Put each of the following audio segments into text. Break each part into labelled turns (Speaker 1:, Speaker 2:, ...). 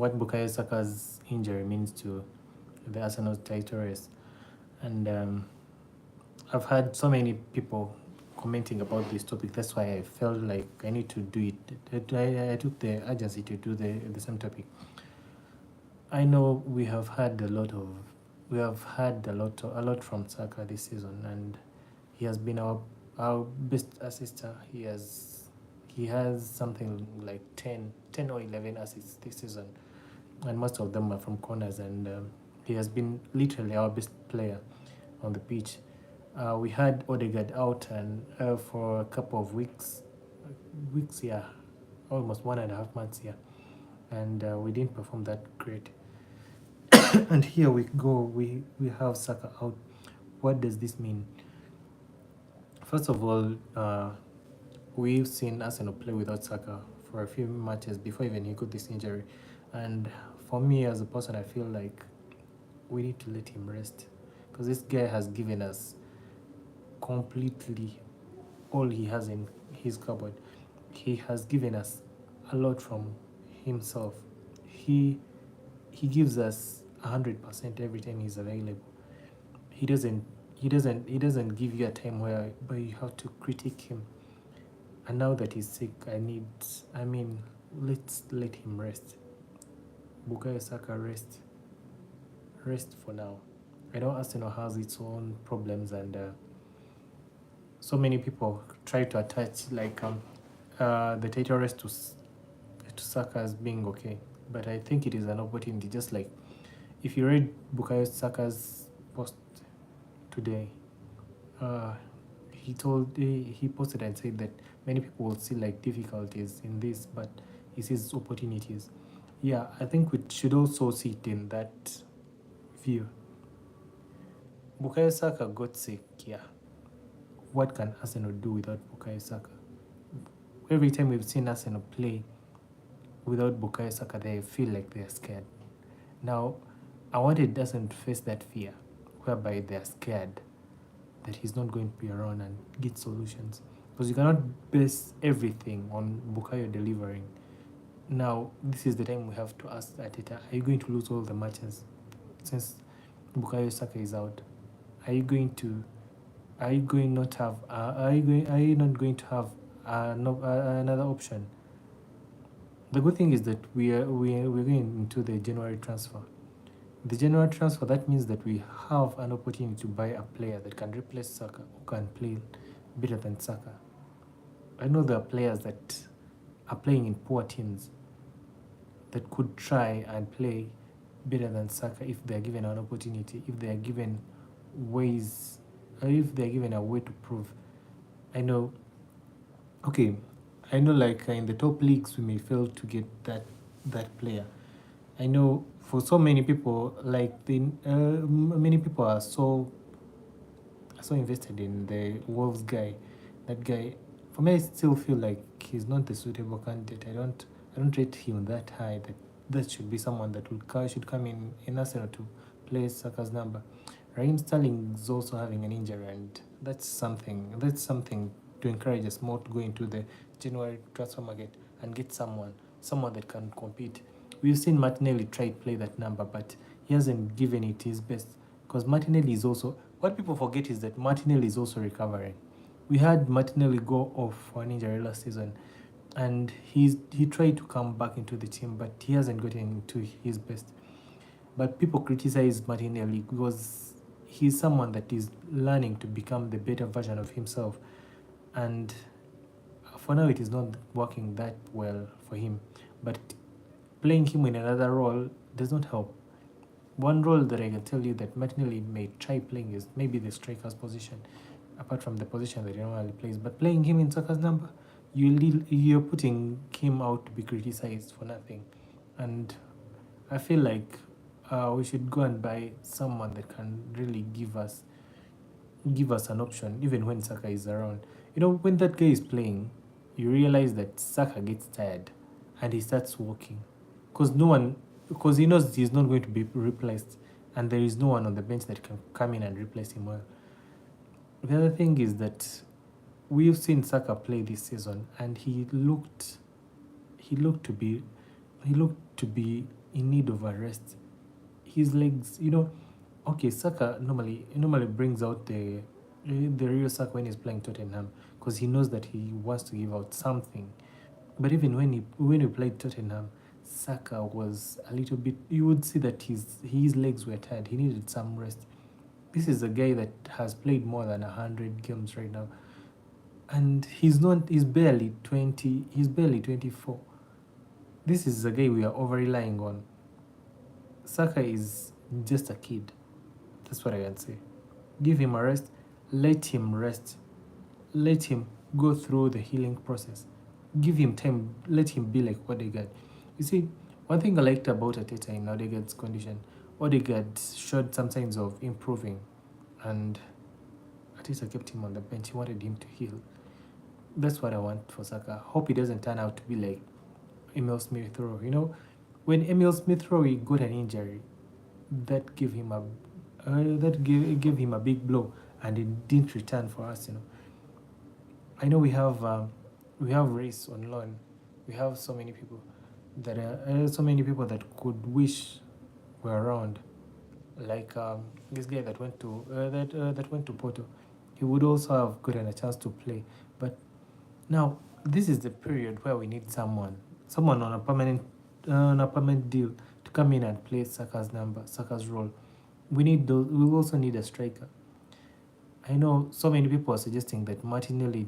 Speaker 1: what Bukayo Saka's injury means to the Arsenal title race. And I've had so many people commenting about this topic. That's why I felt like I need to do it. I took the urgency to do the same topic. I know we have had a lot from Saka this season, and he has been our best assister. He has something like 10 or 11 assists this season, and most of them are from corners. And he has been literally our best player on the pitch. We had Odegaard out and for a couple of weeks, yeah, almost 1.5 months, yeah, and we didn't perform that great. And here we go, we have Saka out. What does this mean? First of all, we've seen Arsenal play without Saka for a few matches before even he got this injury, and for me as a person, I feel like we need to let him rest, because this guy has given us completely all he has in his cupboard. He has given us a lot from himself. He gives us 100% every time he's available. He doesn't give you a time where you have to critique him. And now that he's sick, let's let him rest. Bukayo Saka, rest for now. I know Arsenal has its own problems, and so many people try to attach the title race to Saka as being okay, but I think it is an opportunity. Just like if you read Bukayo Saka's post today, he posted and said that many people will see like difficulties in this, but he sees opportunities. Yeah, I think we should also see it in that view. Bukayo Saka got sick, yeah. What can Arsenal do without Bukayo Saka? Every time we've seen Arsenal play without Bukayo Saka, they feel like they're scared. Now, I want it doesn't face that fear, whereby they're scared that he's not going to be around and get solutions. Because you cannot base everything on Bukayo delivering. Now, this is the time we have to ask Arteta, are you going to lose all the matches since Bukayo Saka is out? Are you not going to have another option? The good thing is that we're going into the January transfer. The January transfer, that means that we have an opportunity to buy a player that can replace Saka, who can play better than Saka. I know there are players that are playing in poor teams that could try and play better than Saka if they are given an opportunity, if they are given ways, or if they are given a way to prove. I know like in the top leagues we may fail to get that player. I know for so many people, many people are so invested in the Wolves guy. That guy, for me, I still feel like he's not the suitable candidate. I don't rate him that high. That should be someone that should come in Arsenal to play Saka's number. Raheem Sterling is also having an injury, and that's something to encourage us more to go into the January transfer market and get someone that can compete. We've seen Martinelli try to play that number, but he hasn't given it his best, because Martinelli is also, what people forget is that Martinelli is also recovering. We had Martinelli go off for an injury last season, and he tried to come back into the team, but he hasn't gotten into his best. But people criticize Martinelli because he's someone that is learning to become the better version of himself, and for now it is not working that well for him. But playing him in another role does not help. One role that I can tell you that Martinelli may try playing is maybe the striker's position, apart from the position that he normally plays. But playing him in Saka's number, you're putting him out to be criticized for nothing. And I feel like we should go and buy someone that can really give us an option, even when Saka is around. When that guy is playing, you realize that Saka gets tired and he starts walking, because he knows he's not going to be replaced, and there is no one on the bench that can come in and replace him well. The other thing is that we've seen Saka play this season, and he looked to be in need of a rest. His legs, okay, Saka normally brings out the real Saka when he's playing Tottenham because he knows that he wants to give out something. But even when he played Tottenham, Saka was a little bit. You would see that his legs were tired. He needed some rest. This is a guy that has played more than 100 games right now, and he's not. He's barely 20. He's barely 24. This is a guy we are over relying on. Saka is just a kid. That's what I can say. Give him a rest. Let him rest. Let him go through the healing process. Give him time. Let him be like Odegaard. You see, one thing I liked about Ateta in Odegaard's condition, Odegaard showed some signs of improving, and Ateta kept him on the bench. He wanted him to heal. That's what I want for Saka. Hope he doesn't turn out to be like Emil Smith Rowe. When Emil Smith Rowe got an injury, that gave him a gave him a big blow, and it didn't return for us. I know we have race on loan. We have so many people that could wish were around, like this guy that went to that went to Porto. He would also have gotten a chance to play, but now this is the period where we need someone on a permanent deal to come in and play Saka's role. We also need a striker. I know so many people are suggesting that the Martinelli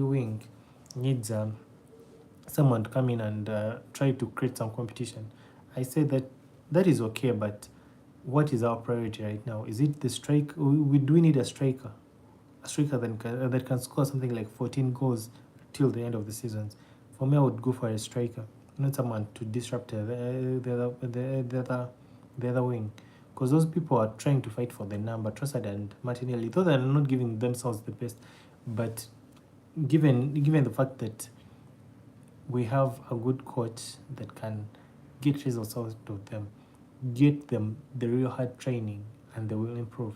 Speaker 1: wing needs someone to come in and try to create some competition. I say that that is okay, but what is our priority right now? Is it the strike? Do we need a striker that can score something like 14 goals till the end of the season? For me, I would go for a striker, not someone to disrupt the other wing, because those people are trying to fight for the number. Trossard and Martinelli, though they're not giving themselves the best, but given the fact that we have a good coach that can get results out of them, get them the real hard training, and they will improve.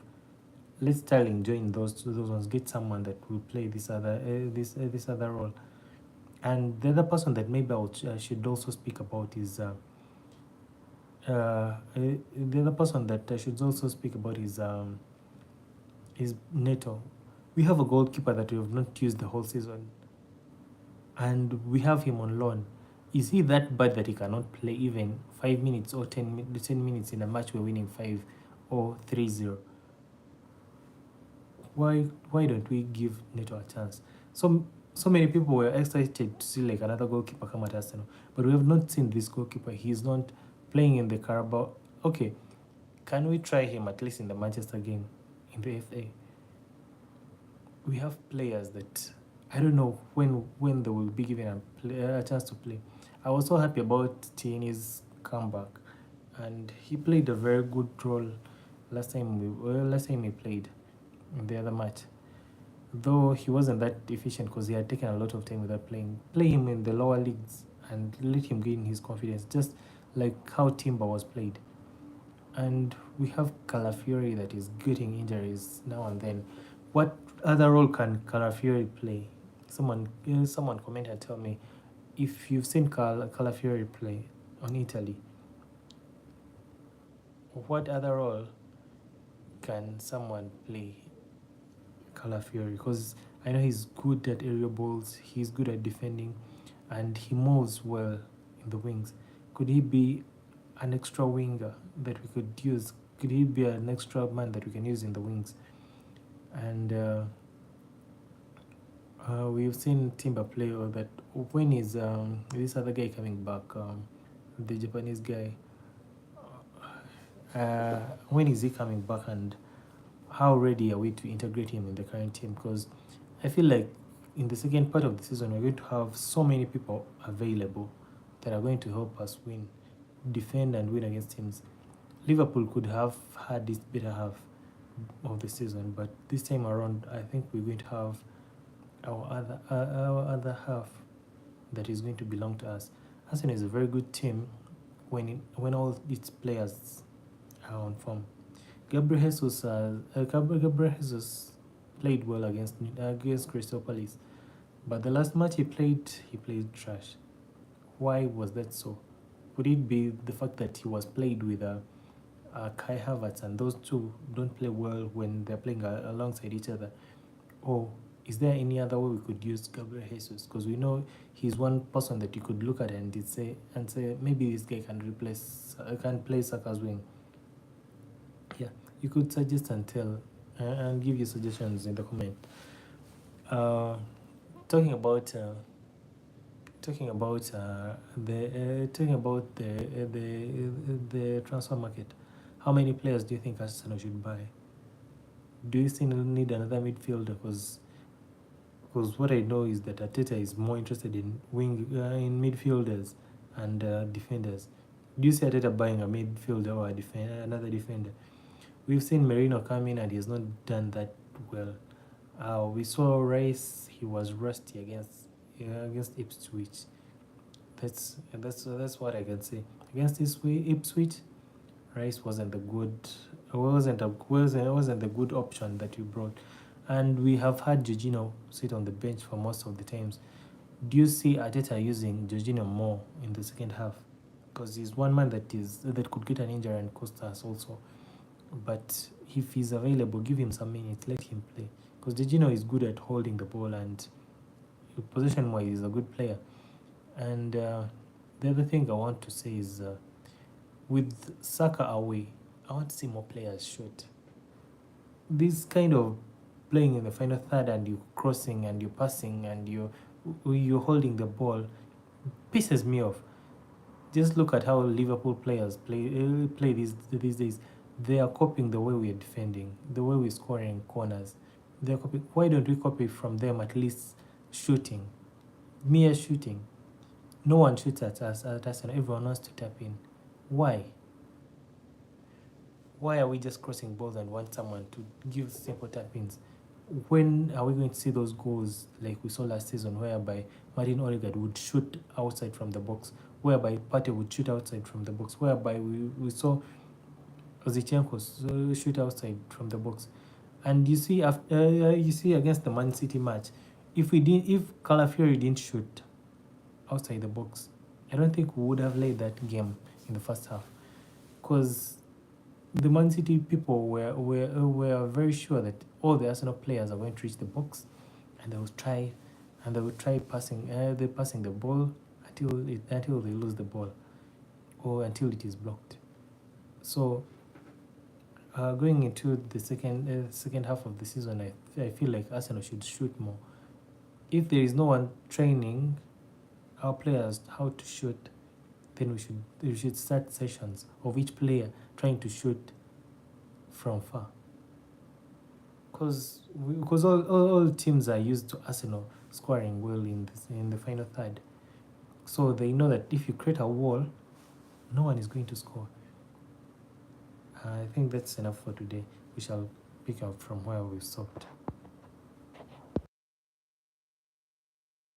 Speaker 1: Let Sterling join those ones. Get someone that will play this other role. And the other person that maybe I should also speak about the other person that I should also speak about is Neto. We have a goalkeeper that we have not used the whole season, and we have him on loan. Is he that bad that he cannot play even 5 minutes or 10 minutes in a match we're winning 5 or 3-0? Why don't we give Neto a chance? So many people were excited to see like another goalkeeper come at Arsenal, but we have not seen this goalkeeper. He's not playing in the Carabao. Okay, can we try him at least in the Manchester game in the FA? We have players that I don't know when they will be given a chance to play. I was so happy about Tierney's comeback, and he played a very good role last time he played in the other match. Though he wasn't that efficient because he had taken a lot of time without playing. Play him in the lower leagues and let him gain his confidence, just like how Timber was played. And we have Calafiori that is getting injuries now and then. What other role can Calafiori play? Someone comment and tell me if you've seen Calafiori play on Italy. What other role can someone play Calafiori? Because I know he's good at aerial balls, he's good at defending, and he moves well in the wings. Could he be an extra winger that we could use? Could he be an extra man that we can use in the wings? And we've seen Timber play all that. When is this other guy coming back? The Japanese guy. When is he coming back, and how ready are we to integrate him in the current team? Because I feel like in the second part of the season, we're going to have so many people available that are going to help us defend and win against teams. Liverpool could have had this better half of the season, but this time around, I think we're going to have our other half that is going to belong to us. Arsenal is a very good team when all its players are on form. Gabriel Jesus played well against Crystal Palace, but the last match he played trash. Why was that so? Could it be the fact that he was played with Kai Havertz, and those two don't play well when they're playing alongside each other? Or is there any other way we could use Gabriel Jesus? Because we know he's one person that you could look at and say maybe this guy can play Saka's wing. Yeah, you could suggest and tell and give your suggestions in the comment. Talking about the transfer market. How many players do you think Arsenal should buy? Do you still need another midfielder? Because what I know is that Arteta is more interested in in midfielders and defenders. Do you see Arteta buying a midfielder or another defender? We've seen Merino come in and he has not done that well. We saw Rice; he was rusty against Ipswich. That's what I can say. Against Ipswich, Rice wasn't the good wasn't the good option that you brought, and we have had Jorginho sit on the bench for most of the times. Do you see Arteta using Jorginho more in the second half? Because he's one man that could get an injury and cost us also. But if he's available, give him some minutes, let him play. Because Jorginho is good at holding the ball, and position-wise, he's a good player. And the other thing I want to say is, with Saka away, I want to see more players shoot. This kind of playing in the final third and you crossing and you passing and you're holding the ball pisses me off. Just look at how Liverpool players play these days. They are copying the way we are defending, the way we're scoring corners. They're copying. Why don't we copy from them at least shooting? Mere shooting. No one shoots at us, and everyone wants to tap in. Why? Why are we just crossing balls and want someone to give simple tap-ins? When are we going to see those goals like we saw last season, whereby Martin Odegaard would shoot outside from the box, whereby Partey would shoot outside from the box, whereby we saw Zinchenko shoot outside from the box? And you see against the Man City match, if Calafiori didn't shoot outside the box, I don't think we would have led that game in the first half, because the Man City people were very sure that all the Arsenal players are going to reach the box, and they would try passing the ball until they lose the ball, or until it is blocked. So going into the second half of the season, I feel like Arsenal should shoot more. If there is no one training our players how to shoot, then we should start sessions of each player trying to shoot from far. Because all teams are used to Arsenal scoring well in the final third. So they know that if you create a wall, no one is going to score. I think that's enough for today. We shall pick up from where we stopped.